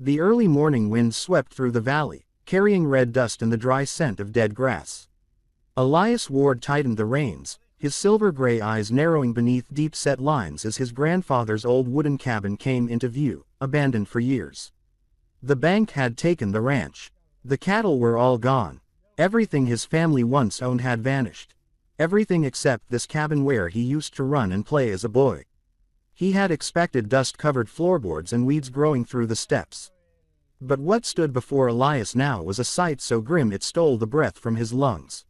The early morning wind swept through the valley, carrying red dust and the dry scent of dead grass. Elias Ward tightened the reins, his silver-gray eyes narrowing beneath deep-set lines as his grandfather's old wooden cabin came into view, abandoned for years. The bank had taken the ranch. The cattle were all gone. Everything his family once owned had vanished. Everything except this cabin where he used to run and play as a boy. He had expected dust-covered floorboards and weeds growing through the steps. But what stood before Elias now was a sight so grim it stole the breath from his lungs.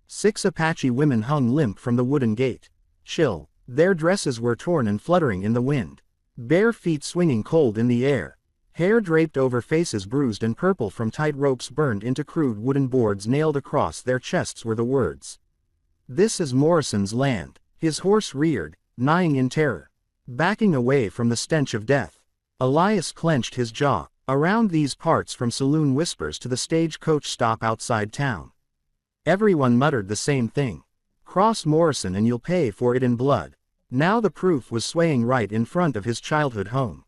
6 Apache women hung limp from the wooden gate. Chill. Their dresses were torn and fluttering in the wind. Bare feet swinging cold in the air. Hair draped over faces bruised and purple from tight ropes burned into crude wooden boards nailed across their chests were the words. "This is Morrison's land." His horse reared, neighing in terror. Backing away from the stench of death. Elias clenched his jaw. Around these parts, from saloon whispers to the stagecoach stop outside town, everyone muttered the same thing. "Cross Morrison and you'll pay for it in blood." Now the proof was swaying right in front of his childhood home.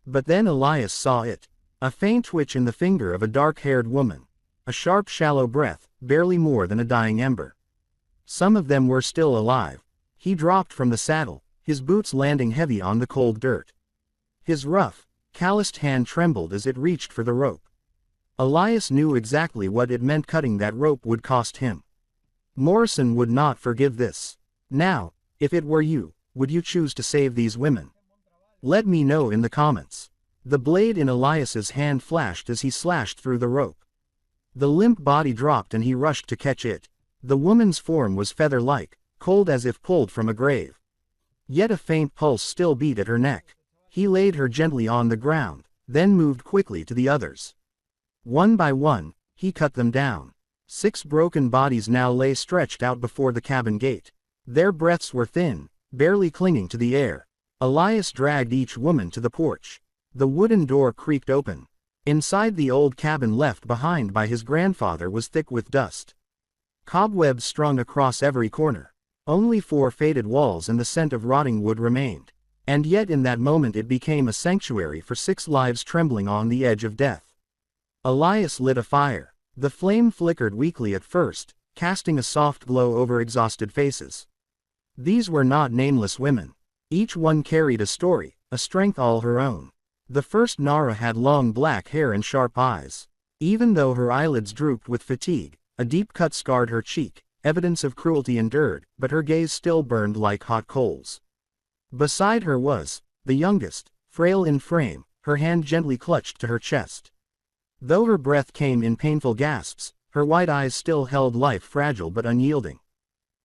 But then Elias saw it. A faint twitch in the finger of a dark-haired woman. A sharp shallow breath, barely more than a dying ember. Some of them were still alive. He dropped from the saddle, his boots landing heavy on the cold dirt. His rough, calloused hand trembled as it reached for the rope. Elias knew exactly what it meant. Cutting that rope would cost him. Morrison would not forgive this. Now, if it were you, would you choose to save these women? Let me know in the comments. The blade in Elias's hand flashed as he slashed through the rope. The limp body dropped and he rushed to catch it. The woman's form was feather-like, cold as if pulled from a grave. Yet a faint pulse still beat at her neck. He laid her gently on the ground, then moved quickly to the others. One by one, he cut them down. 6 broken bodies now lay stretched out before the cabin gate. Their breaths were thin, barely clinging to the air. Elias dragged each woman to the porch. The wooden door creaked open. Inside, the old cabin left behind by his grandfather was thick with dust. Cobwebs strung across every corner. Only 4 faded walls and the scent of rotting wood remained. And yet in that moment it became a sanctuary for 6 lives trembling on the edge of death. Elias lit a fire. The flame flickered weakly at first, casting a soft glow over exhausted faces. These were not nameless women. Each one carried a story, a strength all her own. The first, Nara, had long black hair and sharp eyes. Even though her eyelids drooped with fatigue, a deep cut scarred her cheek, evidence of cruelty endured, but her gaze still burned like hot coals. Beside her was the youngest, frail in frame, her hand gently clutched to her chest. Though her breath came in painful gasps, her white eyes still held life, fragile but unyielding.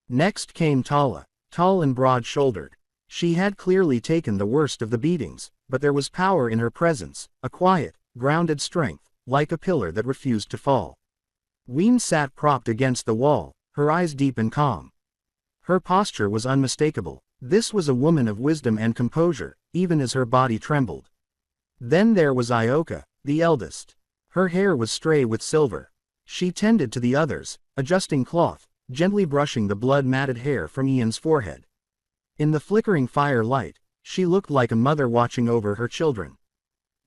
Next came Tala, tall and broad-shouldered. She had clearly taken the worst of the beatings, but there was power in her presence, a quiet, grounded strength, like a pillar that refused to fall. Ween sat propped against the wall, her eyes deep and calm. Her posture was unmistakable. This was a woman of wisdom and composure, even as her body trembled. Then there was Ioka, the eldest. Her hair was stray with silver. She tended to the others, adjusting cloth, gently brushing the blood-matted hair from Ian's forehead. In the flickering firelight, she looked like a mother watching over her children.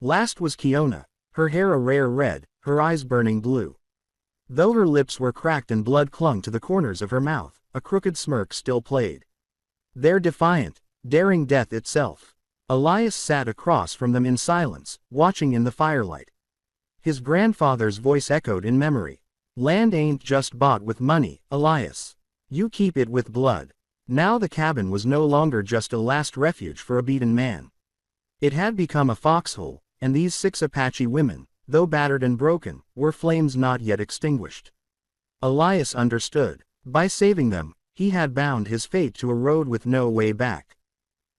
Last was Kiona, her hair a rare red, her eyes burning blue. Though her lips were cracked and blood clung to the corners of her mouth, a crooked smirk still played. There, defiant, daring death itself. Elias sat across from them in silence, watching in the firelight. His grandfather's voice echoed in memory. "Land ain't just bought with money, Elias. You keep it with blood." Now the cabin was no longer just a last refuge for a beaten man. It had become a foxhole, and these 6 Apache women, though battered and broken, were flames not yet extinguished. Elias understood. By saving them, he had bound his fate to a road with no way back.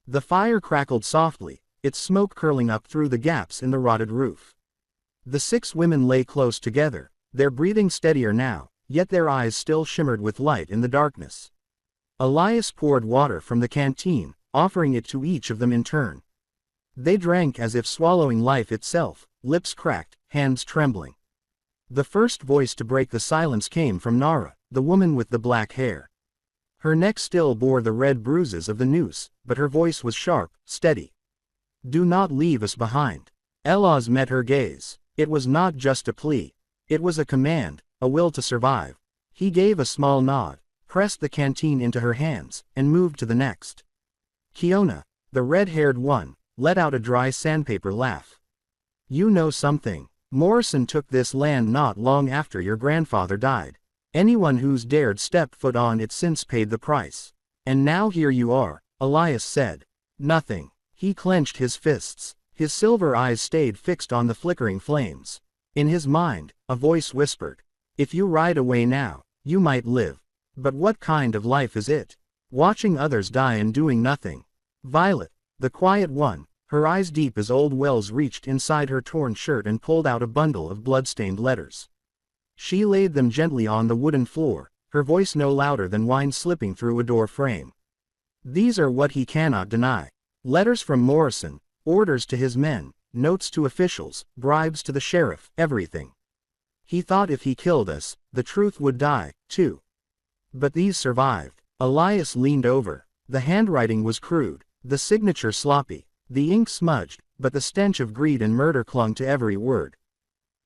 The fire crackled softly, its smoke curling up through the gaps in the rotted roof. The 6 women lay close together, their breathing steadier now, yet their eyes still shimmered with light in the darkness. Elias poured water from the canteen, offering it to each of them in turn. They drank as if swallowing life itself, lips cracked, hands trembling. The first voice to break the silence came from Nara, the woman with the black hair. Her neck still bore the red bruises of the noose, but her voice was sharp, steady. "Do not leave us behind. Outlaws met her gaze. It was not just a plea. It was a command, a will to survive. He gave a small nod, pressed the canteen into her hands, and moved to the next. Kiona, the red-haired one, let out a dry sandpaper laugh. You know something. Morrison took this land not long after your grandfather died. Anyone who's dared step foot on it since paid the price. And now here you are, Elias said. Nothing. He clenched his fists. His silver eyes stayed fixed on the flickering flames. In his mind, a voice whispered, if you ride away now, you might live. But what kind of life is it? Watching others die and doing nothing. Violet, the quiet one, her eyes deep as old wells, reached inside her torn shirt and pulled out a bundle of blood-stained letters. She laid them gently on the wooden floor, her voice no louder than wine slipping through a door frame. These are what he cannot deny. Letters from Morrison, orders to his men, notes to officials, bribes to the sheriff, everything. He thought if he killed us, the truth would die, too. But these survived. Elias leaned over. The handwriting was crude, the signature sloppy, the ink smudged, but the stench of greed and murder clung to every word.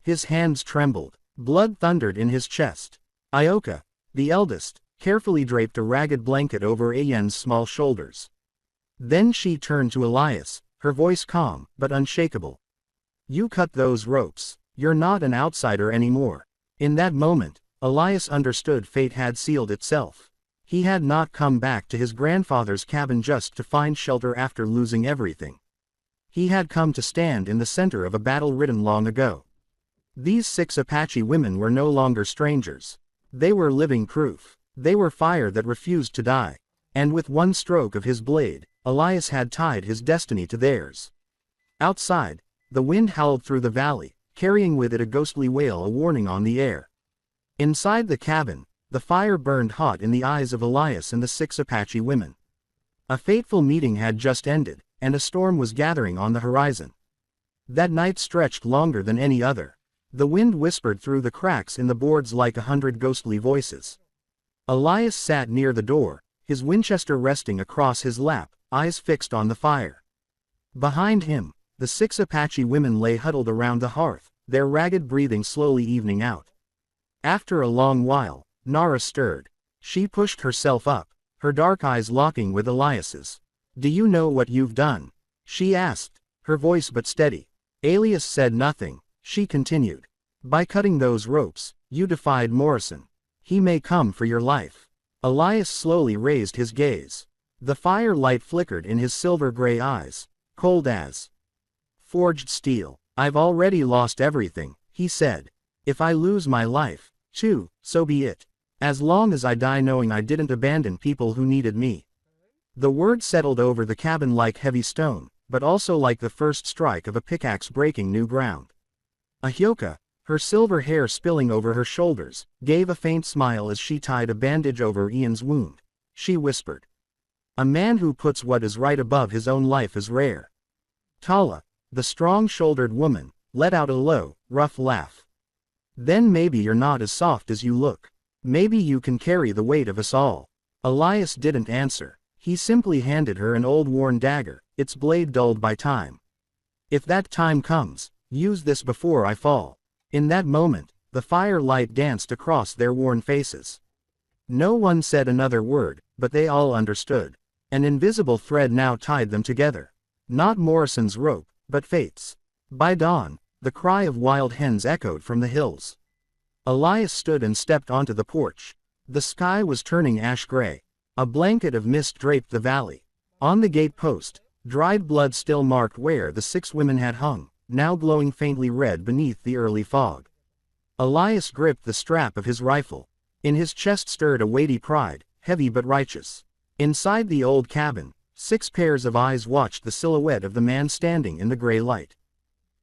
His hands trembled. Blood thundered in his chest. Ioka, the eldest, carefully draped a ragged blanket over Ayen's small shoulders. Then she turned to Elias, her voice calm, but unshakable. You cut those ropes. You're not an outsider anymore. In that moment, Elias understood fate had sealed itself. He had not come back to his grandfather's cabin just to find shelter after losing everything. He had come to stand in the center of a battle ridden long ago. These 6 Apache women were no longer strangers. They were living proof. They were fire that refused to die. And with one stroke of his blade, Elias had tied his destiny to theirs. Outside, the wind howled through the valley, carrying with it a ghostly wail, a warning on the air. Inside the cabin, the fire burned hot in the eyes of Elias and the 6 Apache women. A fateful meeting had just ended, and a storm was gathering on the horizon. That night stretched longer than any other. The wind whispered through the cracks in the boards like 100 ghostly voices. Elias sat near the door, his Winchester resting across his lap, eyes fixed on the fire. Behind him, the 6 Apache women lay huddled around the hearth, their ragged breathing slowly evening out. After a long while, Nara stirred. She pushed herself up, her dark eyes locking with Elias's. Do you know what you've done? She asked, her voice but steady. Elias said nothing. She continued. By cutting those ropes, you defied Morrison. He may come for your life. Elias slowly raised his gaze. The fire light flickered in his silver-gray eyes, cold as forged steel. I've already lost everything, he said. If I lose my life, too, so be it. As long as I die knowing I didn't abandon people who needed me. The word settled over the cabin like heavy stone, but also like the first strike of a pickaxe breaking new ground. Ahyoka, her silver hair spilling over her shoulders, gave a faint smile as she tied a bandage over Ian's wound. She whispered. A man who puts what is right above his own life is rare. Tala, the strong-shouldered woman, let out a low, rough laugh. Then maybe you're not as soft as you look. Maybe you can carry the weight of us all. Elias didn't answer. He simply handed her an old worn dagger, its blade dulled by time. If that time comes, use this before I fall. In that moment, the firelight danced across their worn faces. No one said another word, but they all understood. An invisible thread now tied them together. Not Morrison's rope, but fate's. By dawn, the cry of wild hens echoed from the hills. Elias stood and stepped onto the porch. The sky was turning ash-gray. A blanket of mist draped the valley. On the gate post, dried blood still marked where the 6 women had hung, now glowing faintly red beneath the early fog. Elias gripped the strap of his rifle. In his chest stirred a weighty pride, heavy but righteous. Inside the old cabin, 6 pairs of eyes watched the silhouette of the man standing in the gray light.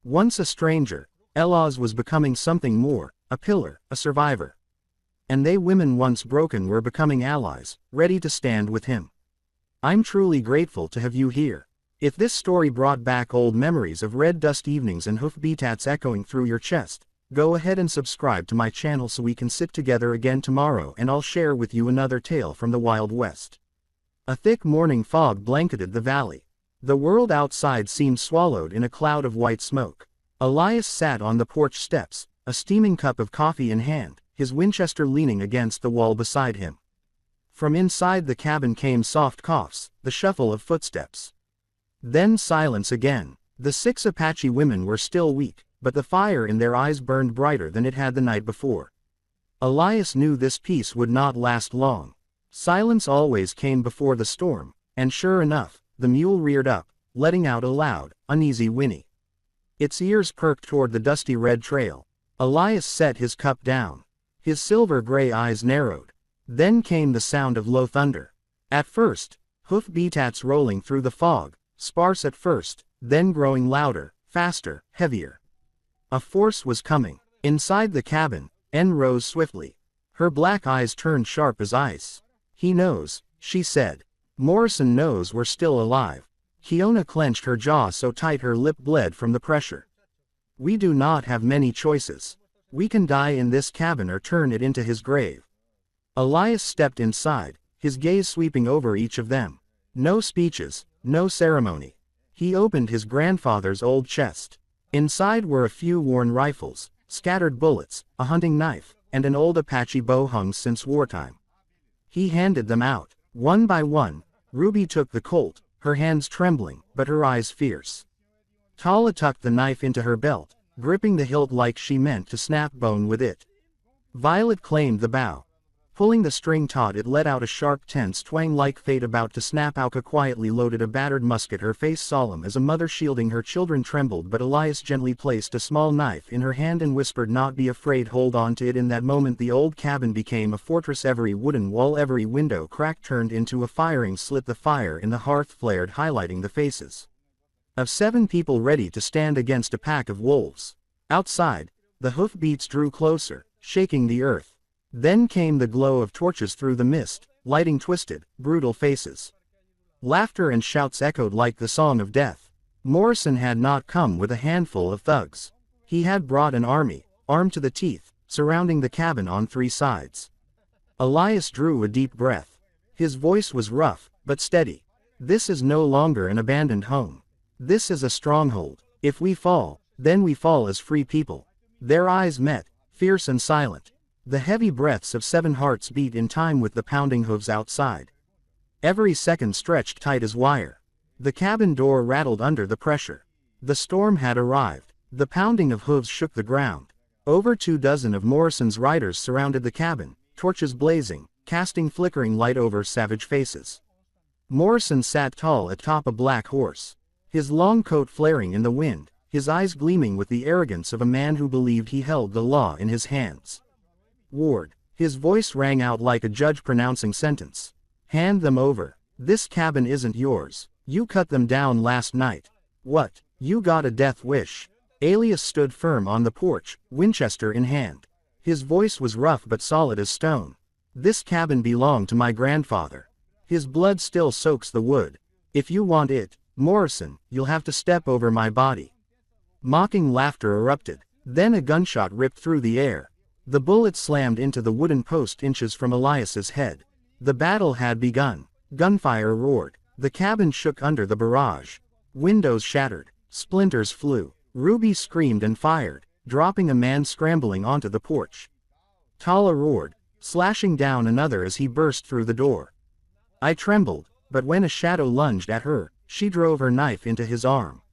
Once a stranger, Outlaws was becoming something more, a pillar, a survivor. And they women once broken were becoming allies, ready to stand with him. I'm truly grateful to have you here. If this story brought back old memories of red dust evenings and hoofbeats echoing through your chest, go ahead and subscribe to my channel so we can sit together again tomorrow and I'll share with you another tale from the Wild West. A thick morning fog blanketed the valley. The world outside seemed swallowed in a cloud of white smoke. Elias sat on the porch steps, a steaming cup of coffee in hand, his Winchester leaning against the wall beside him. From inside the cabin came soft coughs, the shuffle of footsteps. Then silence again. The 6 Apache women were still weak, but the fire in their eyes burned brighter than it had the night before. Elias knew this peace would not last long. Silence always came before the storm, and sure enough, the mule reared up, letting out a loud, uneasy whinny. Its ears perked toward the dusty red trail. Elias set his cup down. His silver-gray eyes narrowed. Then came the sound of low thunder. At first, hoof beats rolling through the fog, sparse at first, then growing louder, faster, heavier. A force was coming. Inside the cabin, Anne rose swiftly. Her black eyes turned sharp as ice. "He knows," she said. "Morrison knows we're still alive." Kiona clenched her jaw so tight her lip bled from the pressure. "We do not have many choices. We can die in this cabin or turn it into his grave." Elias stepped inside, his gaze sweeping over each of them. No speeches, no ceremony. He opened his grandfather's old chest. Inside were a few worn rifles, scattered bullets, a hunting knife, and an old Apache bow hung since wartime. He handed them out. One by one, Ruby took the Colt, her hands trembling, but her eyes fierce. Tala tucked the knife into her belt, gripping the hilt like she meant to snap bone with it. Violet claimed the bow. Pulling the string taut, it let out a sharp, tense twang like fate about to snap. Auka quietly loaded a battered musket, her face solemn as a mother shielding her children trembled, but Elias gently placed a small knife in her hand and whispered, "Not be afraid, hold on to it." In that moment the old cabin became a fortress. Every wooden wall, every window crack turned into a firing slit. The fire in the hearth flared, highlighting the faces of 7 people ready to stand against a pack of wolves. Outside, the hoofbeats drew closer, shaking the earth. Then came the glow of torches through the mist, lighting twisted, brutal faces. Laughter and shouts echoed like the song of death. Morrison had not come with a handful of thugs. He had brought an army, armed to the teeth, surrounding the cabin on 3 sides. Elias drew a deep breath. His voice was rough, but steady. "This is no longer an abandoned home. This is a stronghold. If we fall, then we fall as free people." Their eyes met, fierce and silent. The heavy breaths of 7 hearts beat in time with the pounding hooves outside. Every second stretched tight as wire. The cabin door rattled under the pressure. The storm had arrived. The pounding of hooves shook the ground. Over 24 of Morrison's riders surrounded the cabin, torches blazing, casting flickering light over savage faces. Morrison sat tall atop a black horse, his long coat flaring in the wind, his eyes gleaming with the arrogance of a man who believed he held the law in his hands. "Ward," his voice rang out like a judge pronouncing sentence. "Hand them over. This cabin isn't yours. You cut them down last night. What? You got a death wish?" Elias stood firm on the porch, Winchester in hand. His voice was rough but solid as stone. "This cabin belonged to my grandfather. His blood still soaks the wood. If you want it, Morrison, you'll have to step over my body." Mocking laughter erupted. Then a gunshot ripped through the air. The bullet slammed into the wooden post inches from Elias's head. The battle had begun. Gunfire roared. The cabin shook under the barrage. Windows shattered. Splinters flew. Ruby screamed and fired, dropping a man scrambling onto the porch. Tala roared, slashing down another as he burst through the door. I trembled, but when a shadow lunged at her, she drove her knife into his arm.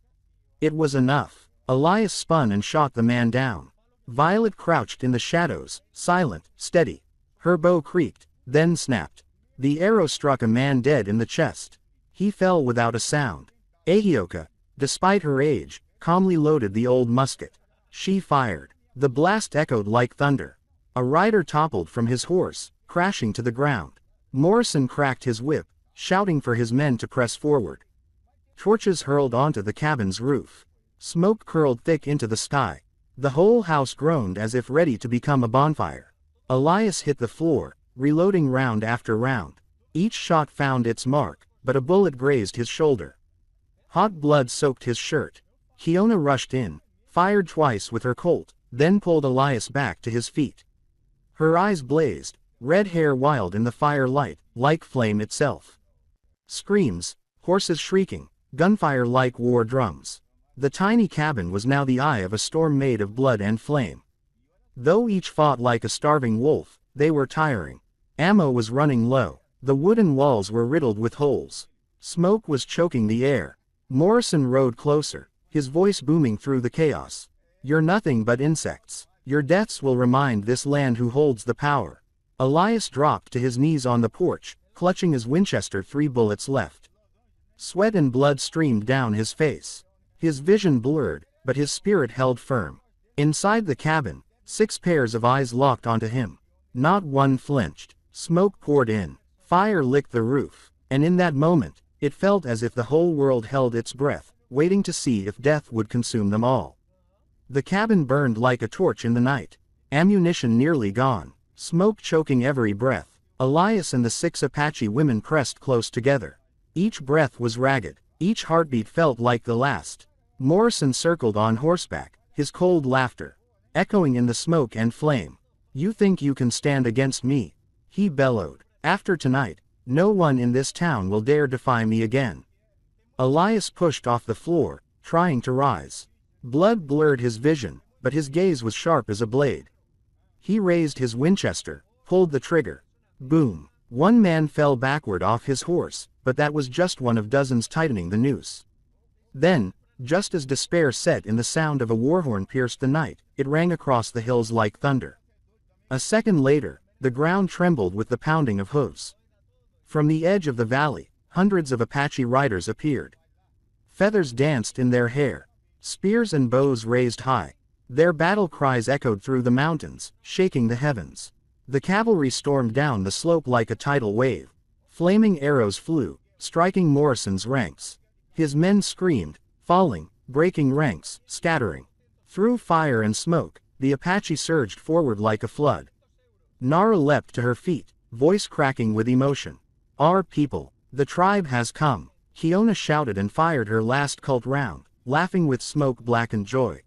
It was enough. Elias spun and shot the man down. Violet crouched in the shadows, silent, steady. Her bow creaked, then snapped. The arrow struck a man dead in the chest. He fell without a sound. Ahioka, despite her age, calmly loaded the old musket. She fired. The blast echoed like thunder. A rider toppled from his horse, crashing to the ground. Morrison cracked his whip, shouting for his men to press forward. Torches hurled onto the cabin's roof. Smoke curled thick into the sky. The whole house groaned as if ready to become a bonfire. Elias hit the floor, reloading round after round. Each shot found its mark, but a bullet grazed his shoulder. Hot blood soaked his shirt. Kiona rushed in, fired twice with her Colt, then pulled Elias back to his feet. Her eyes blazed, red hair wild in the firelight, like flame itself. Screams, horses shrieking, gunfire like war drums. The tiny cabin was now the eye of a storm made of blood and flame. Though each fought like a starving wolf, they were tiring. Ammo was running low. The wooden walls were riddled with holes. Smoke was choking the air. Morrison rode closer, his voice booming through the chaos. "You're nothing but insects. Your deaths will remind this land who holds the power." Elias dropped to his knees on the porch, clutching his Winchester, 3 bullets left. Sweat and blood streamed down his face. His vision blurred, but his spirit held firm. Inside the cabin, 6 pairs of eyes locked onto him. Not one flinched. Smoke poured in. Fire licked the roof. And in that moment, it felt as if the whole world held its breath, waiting to see if death would consume them all. The cabin burned like a torch in the night. Ammunition nearly gone. Smoke choking every breath. Elias and the 6 Apache women pressed close together. Each breath was ragged. Each heartbeat felt like the last. Morrison circled on horseback, his cold laughter echoing in the smoke and flame. "You think you can stand against me?" he bellowed. "After tonight, no one in this town will dare defy me again." Elias pushed off the floor, trying to rise. Blood blurred his vision, but his gaze was sharp as a blade. He raised his Winchester, pulled the trigger. Boom! One man fell backward off his horse, but that was just one of dozens tightening the noose. Then, just as despair set in, the sound of a warhorn pierced the night. It rang across the hills like thunder. A second later, the ground trembled with the pounding of hooves. From the edge of the valley, hundreds of Apache riders appeared. Feathers danced in their hair. Spears and bows raised high. Their battle cries echoed through the mountains, shaking the heavens. The cavalry stormed down the slope like a tidal wave. Flaming arrows flew, striking Morrison's ranks. His men screamed, falling, breaking ranks, scattering. Through fire and smoke, the Apache surged forward like a flood. Nara leapt to her feet, voice cracking with emotion. "Our people, the tribe has come." Kiona shouted and fired her last cult round, laughing with smoke-blackened joy.